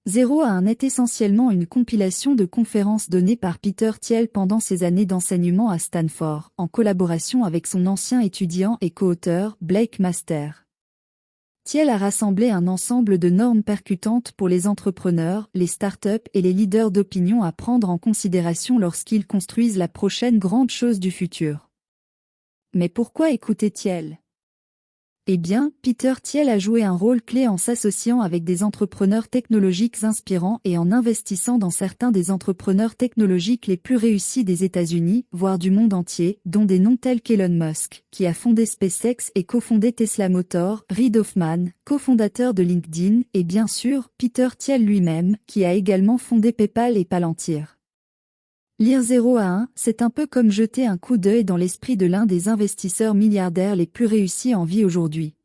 0 à 1 est essentiellement une compilation de conférences données par Peter Thiel pendant ses années d'enseignement à Stanford, en collaboration avec son ancien étudiant et co-auteur, Blake Master. Thiel a rassemblé un ensemble de normes percutantes pour les entrepreneurs, les startups et les leaders d'opinion à prendre en considération lorsqu'ils construisent la prochaine grande chose du futur. Mais pourquoi écouter Thiel ? Eh bien, Peter Thiel a joué un rôle clé en s'associant avec des entrepreneurs technologiques inspirants et en investissant dans certains des entrepreneurs technologiques les plus réussis des États-Unis, voire du monde entier, dont des noms tels qu'Elon Musk, qui a fondé SpaceX et cofondé Tesla Motors, Reid Hoffman, cofondateur de LinkedIn, et bien sûr, Peter Thiel lui-même, qui a également fondé PayPal et Palantir. Lire 0 à 1, c'est un peu comme jeter un coup d'œil dans l'esprit de l'un des investisseurs milliardaires les plus réussis en vie aujourd'hui.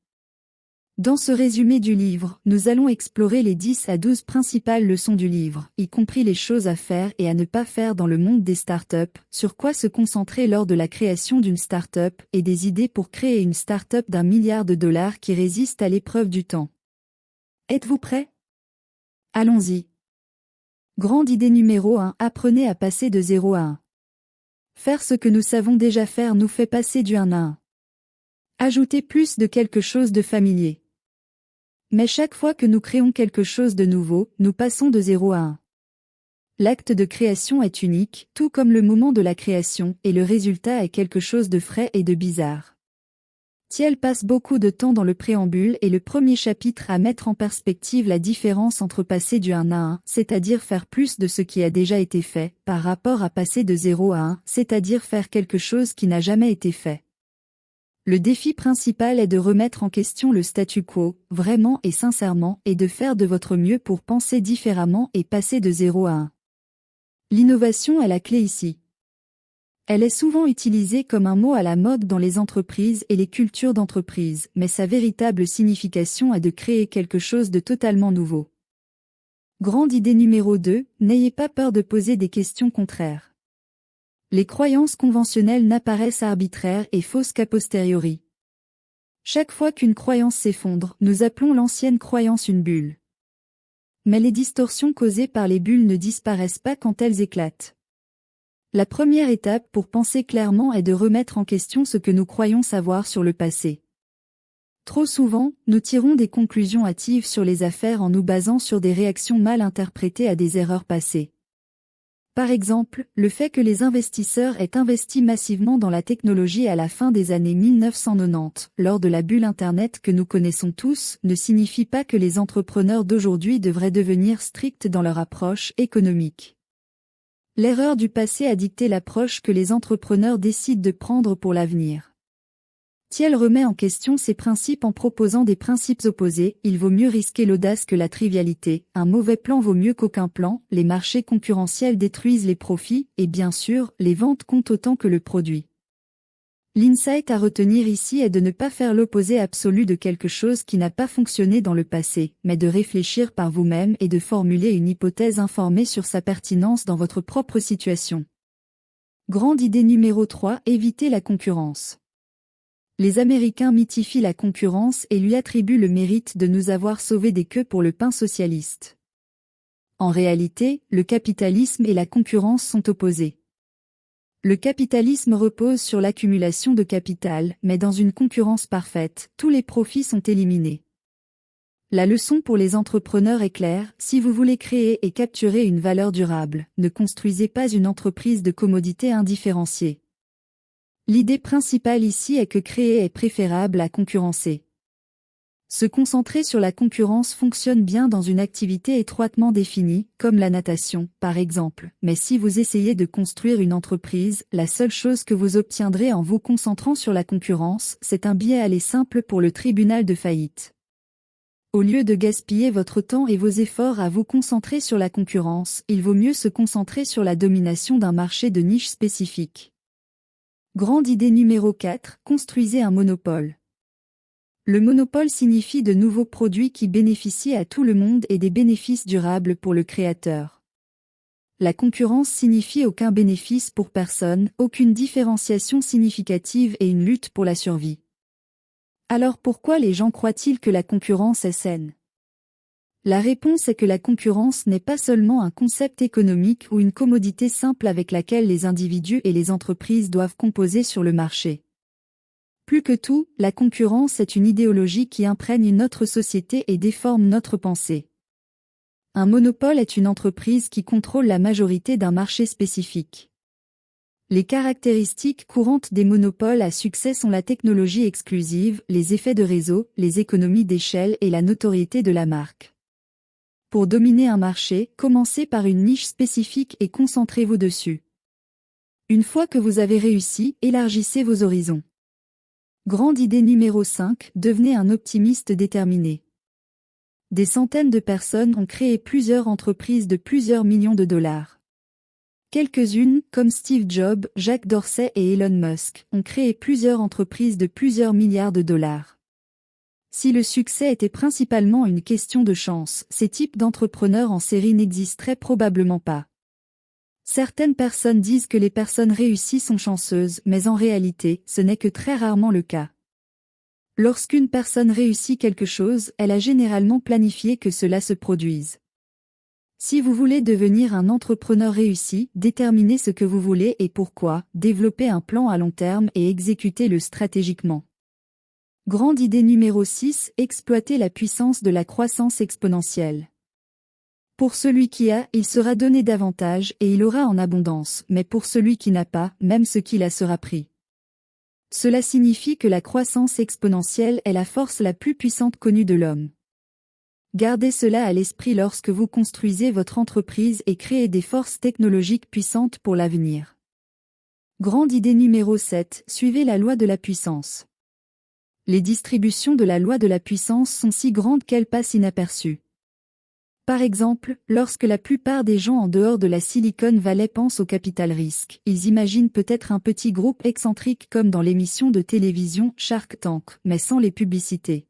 Dans ce résumé du livre, nous allons explorer les 10 à 12 principales leçons du livre, y compris les choses à faire et à ne pas faire dans le monde des startups, sur quoi se concentrer lors de la création d'une startup et des idées pour créer une startup d'1 milliard de dollars qui résiste à l'épreuve du temps. Êtes-vous prêts ? Allons-y. Grande idée numéro 1, apprenez à passer de 0 à 1. Faire ce que nous savons déjà faire nous fait passer du 1 à 1. Ajoutez plus de quelque chose de familier. Mais chaque fois que nous créons quelque chose de nouveau, nous passons de 0 à 1. L'acte de création est unique, tout comme le moment de la création, et le résultat est quelque chose de frais et de bizarre. Thiel passe beaucoup de temps dans le préambule et le premier chapitre à mettre en perspective la différence entre passer du 1 à 1, c'est-à-dire faire plus de ce qui a déjà été fait, par rapport à passer de 0 à 1, c'est-à-dire faire quelque chose qui n'a jamais été fait. Le défi principal est de remettre en question le statu quo, vraiment et sincèrement, et de faire de votre mieux pour penser différemment et passer de 0 à 1. L'innovation est la clé ici. Elle est souvent utilisée comme un mot à la mode dans les entreprises et les cultures d'entreprise, mais sa véritable signification est de créer quelque chose de totalement nouveau. Grande idée numéro 2, n'ayez pas peur de poser des questions contraires. Les croyances conventionnelles n'apparaissent arbitraires et fausses qu'a posteriori. Chaque fois qu'une croyance s'effondre, nous appelons l'ancienne croyance une bulle. Mais les distorsions causées par les bulles ne disparaissent pas quand elles éclatent. La première étape pour penser clairement est de remettre en question ce que nous croyons savoir sur le passé. Trop souvent, nous tirons des conclusions hâtives sur les affaires en nous basant sur des réactions mal interprétées à des erreurs passées. Par exemple, le fait que les investisseurs aient investi massivement dans la technologie à la fin des années 1990, lors de la bulle Internet que nous connaissons tous, ne signifie pas que les entrepreneurs d'aujourd'hui devraient devenir stricts dans leur approche économique. L'erreur du passé a dicté l'approche que les entrepreneurs décident de prendre pour l'avenir. Thiel remet en question ces principes en proposant des principes opposés, il vaut mieux risquer l'audace que la trivialité, un mauvais plan vaut mieux qu'aucun plan, les marchés concurrentiels détruisent les profits, et bien sûr, les ventes comptent autant que le produit. L'insight à retenir ici est de ne pas faire l'opposé absolu de quelque chose qui n'a pas fonctionné dans le passé, mais de réfléchir par vous-même et de formuler une hypothèse informée sur sa pertinence dans votre propre situation. Grande idée numéro 3, évitez la concurrence. Les Américains mythifient la concurrence et lui attribuent le mérite de nous avoir sauvés des queues pour le pain socialiste. En réalité, le capitalisme et la concurrence sont opposés. Le capitalisme repose sur l'accumulation de capital, mais dans une concurrence parfaite, tous les profits sont éliminés. La leçon pour les entrepreneurs est claire, si vous voulez créer et capturer une valeur durable, ne construisez pas une entreprise de commodité indifférenciée. L'idée principale ici est que créer est préférable à concurrencer. Se concentrer sur la concurrence fonctionne bien dans une activité étroitement définie, comme la natation, par exemple, mais si vous essayez de construire une entreprise, la seule chose que vous obtiendrez en vous concentrant sur la concurrence, c'est un billet aller simple pour le tribunal de faillite. Au lieu de gaspiller votre temps et vos efforts à vous concentrer sur la concurrence, il vaut mieux se concentrer sur la domination d'un marché de niche spécifique. Grande idée numéro 4, construisez un monopole. Le monopole signifie de nouveaux produits qui bénéficient à tout le monde et des bénéfices durables pour le créateur. La concurrence signifie aucun bénéfice pour personne, aucune différenciation significative et une lutte pour la survie. Alors pourquoi les gens croient-ils que la concurrence est saine ? La réponse est que la concurrence n'est pas seulement un concept économique ou une commodité simple avec laquelle les individus et les entreprises doivent composer sur le marché. Plus que tout, la concurrence est une idéologie qui imprègne notre société et déforme notre pensée. Un monopole est une entreprise qui contrôle la majorité d'un marché spécifique. Les caractéristiques courantes des monopoles à succès sont la technologie exclusive, les effets de réseau, les économies d'échelle et la notoriété de la marque. Pour dominer un marché, commencez par une niche spécifique et concentrez-vous dessus. Une fois que vous avez réussi, élargissez vos horizons. Grande idée numéro 5, devenez un optimiste déterminé. Des centaines de personnes ont créé plusieurs entreprises de plusieurs millions de dollars. Quelques-unes, comme Steve Jobs, Jack Dorsey et Elon Musk, ont créé plusieurs entreprises de plusieurs milliards de dollars. Si le succès était principalement une question de chance, ces types d'entrepreneurs en série n'existeraient probablement pas. Certaines personnes disent que les personnes réussies sont chanceuses, mais en réalité, ce n'est que très rarement le cas. Lorsqu'une personne réussit quelque chose, elle a généralement planifié que cela se produise. Si vous voulez devenir un entrepreneur réussi, déterminez ce que vous voulez et pourquoi, développez un plan à long terme et exécutez-le stratégiquement. Grande idée numéro 6, exploitez la puissance de la croissance exponentielle. Pour celui qui a, il sera donné davantage et il aura en abondance, mais pour celui qui n'a pas, même ce qu'il a sera pris. Cela signifie que la croissance exponentielle est la force la plus puissante connue de l'homme. Gardez cela à l'esprit lorsque vous construisez votre entreprise et créez des forces technologiques puissantes pour l'avenir. Grande idée numéro 7, suivez la loi de la puissance. Les distributions de la loi de la puissance sont si grandes qu'elles passent inaperçues. Par exemple, lorsque la plupart des gens en dehors de la Silicon Valley pensent au capital risque, ils imaginent peut-être un petit groupe excentrique comme dans l'émission de télévision Shark Tank, mais sans les publicités.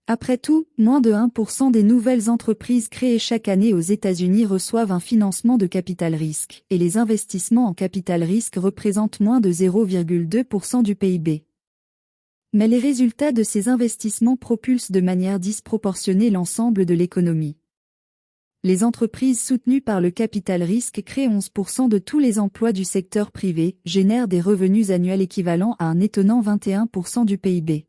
Après tout, moins de 1% des nouvelles entreprises créées chaque année aux États-Unis reçoivent un financement de capital risque, et les investissements en capital risque représentent moins de 0,2% du PIB. Mais les résultats de ces investissements propulsent de manière disproportionnée l'ensemble de l'économie. Les entreprises soutenues par le capital risque créent 11% de tous les emplois du secteur privé, génèrent des revenus annuels équivalents à un étonnant 21% du PIB.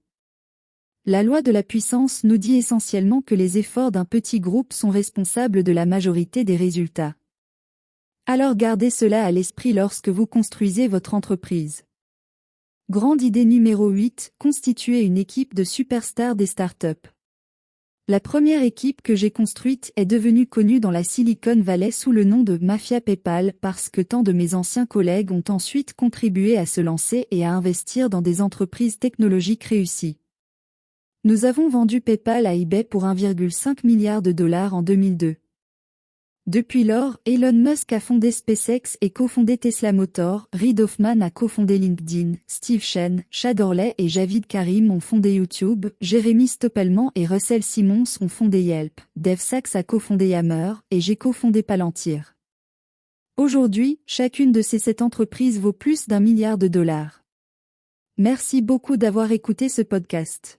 La loi de la puissance nous dit essentiellement que les efforts d'un petit groupe sont responsables de la majorité des résultats. Alors gardez cela à l'esprit lorsque vous construisez votre entreprise. Grande idée numéro 8, constituer une équipe de superstars des startups. La première équipe que j'ai construite est devenue connue dans la Silicon Valley sous le nom de Mafia PayPal parce que tant de mes anciens collègues ont ensuite contribué à se lancer et à investir dans des entreprises technologiques réussies. Nous avons vendu PayPal à eBay pour 1,5 milliard de dollars en 2002. Depuis lors, Elon Musk a fondé SpaceX et cofondé Tesla Motors, Reid Hoffman a cofondé LinkedIn, Steve Chen, Chad Hurley et Javid Karim ont fondé YouTube, Jeremy Stoppelman et Russell Simmons ont fondé Yelp, Dave Sachs a cofondé Yammer, et j'ai cofondé Palantir. Aujourd'hui, chacune de ces 7 entreprises vaut plus d'1 milliard de dollars. Merci beaucoup d'avoir écouté ce podcast.